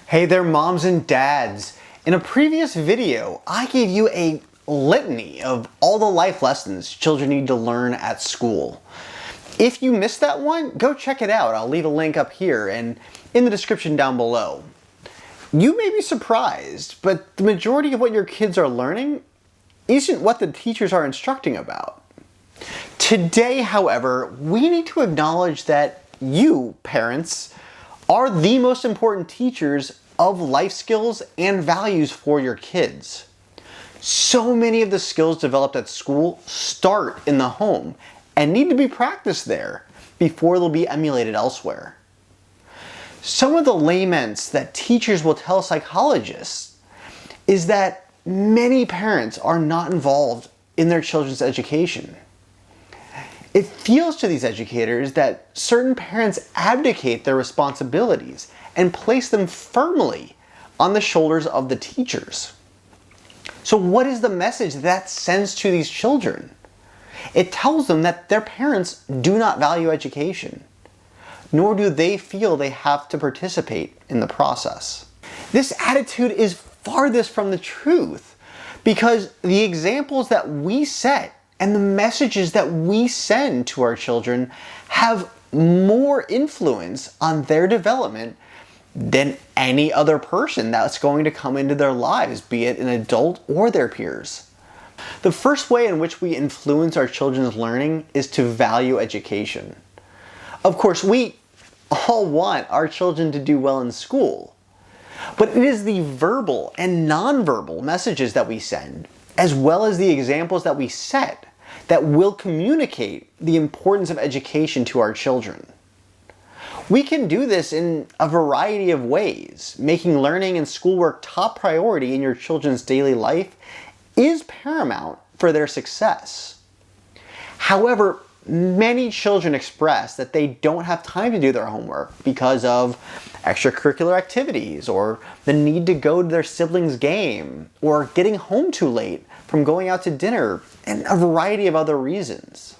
Hey there, moms and dads. In a previous video, I gave you a litany of all the life lessons children need to learn at school. If you missed that one, go check it out. I'll leave a link up here and in the description down below. You may be surprised, but the majority of what your kids are learning isn't what the teachers are instructing about. Today, however, we need to acknowledge that you, parents, are the most important teachers of life skills and values for your kids. So many of the skills developed at school start in the home and need to be practiced there before they'll be emulated elsewhere. Some of the laments that teachers will tell psychologists is that many parents are not involved in their children's education. It feels to these educators that certain parents abdicate their responsibilities and place them firmly on the shoulders of the teachers. So what is the message that sends to these children? It tells them that their parents do not value education, nor do they feel they have to participate in the process. This attitude is farthest from the truth because the examples that we set and the messages that we send to our children have more influence on their development than any other person that's going to come into their lives, be it an adult or their peers. The first way in which we influence our children's learning is to value education. Of course, we all want our children to do well in school, but it is the verbal and nonverbal messages that we send, as well as the examples that we set, that will communicate the importance of education to our children. We can do this in a variety of ways. Making learning and schoolwork top priority in your children's daily life is paramount for their success. However, many children express that they don't have time to do their homework because of extracurricular activities, or the need to go to their siblings' game, or getting home too late from going out to dinner, and a variety of other reasons.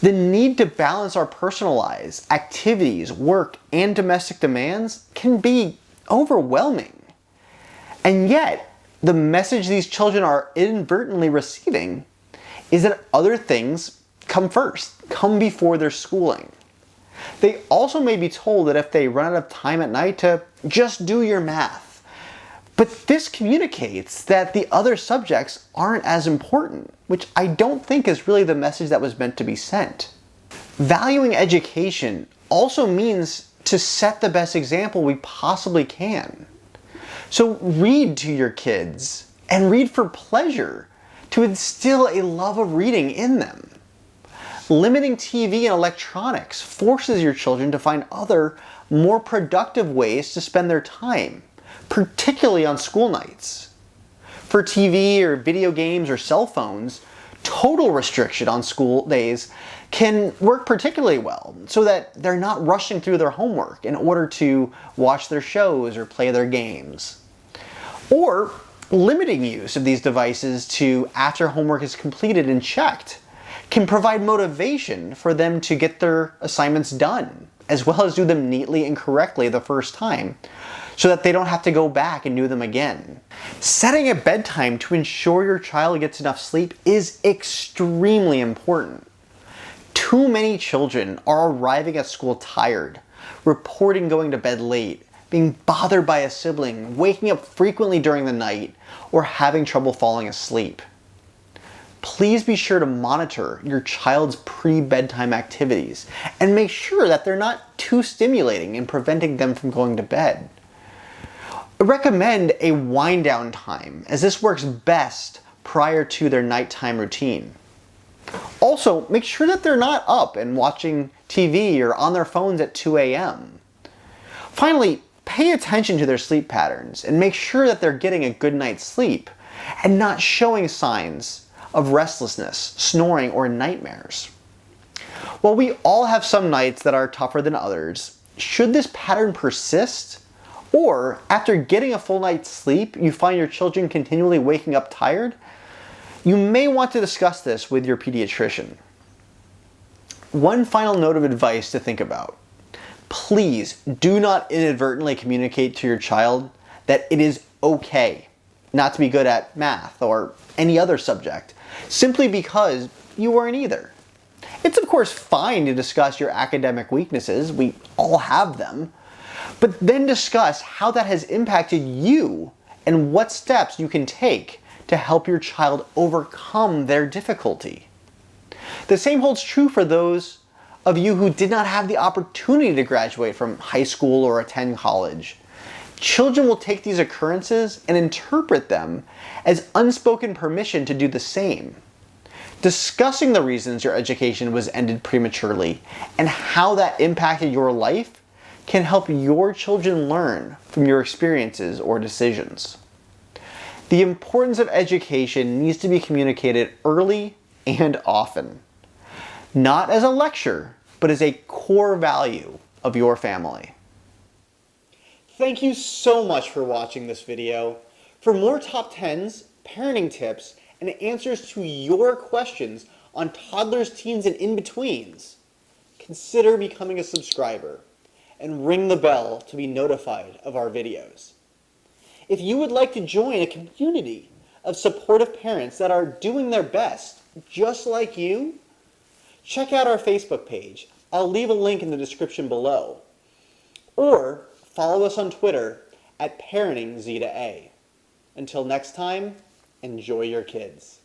The need to balance our personal lives, activities, work, and domestic demands can be overwhelming. And yet, the message these children are inadvertently receiving is that other things come first, come before their schooling. They also may be told that if they run out of time at night to just do your math. But this communicates that the other subjects aren't as important, which I don't think is really the message that was meant to be sent. Valuing education also means to set the best example we possibly can. So read to your kids, and read for pleasure, to instill a love of reading in them. Limiting TV and electronics forces your children to find other, more productive ways to spend their time, particularly on school nights. For TV or video games or cell phones, total restriction on school days can work particularly well so that they're not rushing through their homework in order to watch their shows or play their games. Or limiting use of these devices to after homework is completed and checked can provide motivation for them to get their assignments done, as well as do them neatly and correctly the first time, so that they don't have to go back and do them again. Setting a bedtime to ensure your child gets enough sleep is extremely important. Too many children are arriving at school tired, reporting going to bed late, being bothered by a sibling, waking up frequently during the night, or having trouble falling asleep. Please be sure to monitor your child's pre-bedtime activities and make sure that they're not too stimulating and preventing them from going to bed. I recommend a wind down time, as this works best prior to their nighttime routine. Also, make sure that they're not up and watching TV or on their phones at 2 a.m. Finally, pay attention to their sleep patterns and make sure that they're getting a good night's sleep and not showing signs of restlessness, snoring, or nightmares. While we all have some nights that are tougher than others, should this pattern persist, or after getting a full night's sleep, you find your children continually waking up tired, you may want to discuss this with your pediatrician. One final note of advice to think about. Please do not inadvertently communicate to your child that it is okay not to be good at math or any other subject, simply because you weren't either. It's of course fine to discuss your academic weaknesses, we all have them, but then discuss how that has impacted you and what steps you can take to help your child overcome their difficulty. The same holds true for those of you who did not have the opportunity to graduate from high school or attend college. Children will take these occurrences and interpret them as unspoken permission to do the same. Discussing the reasons your education was ended prematurely and how that impacted your life can help your children learn from your experiences or decisions. The importance of education needs to be communicated early and often, not as a lecture, but as a core value of your family. Thank you so much for watching this video. For more top 10s, parenting tips, and answers to your questions on toddlers, teens, and in-betweens, consider becoming a subscriber and ring the bell to be notified of our videos. If you would like to join a community of supportive parents that are doing their best, just like you, check out our Facebook page. I'll leave a link in the description below. Or follow us on Twitter at ParentingZ to A. Until next time, enjoy your kids.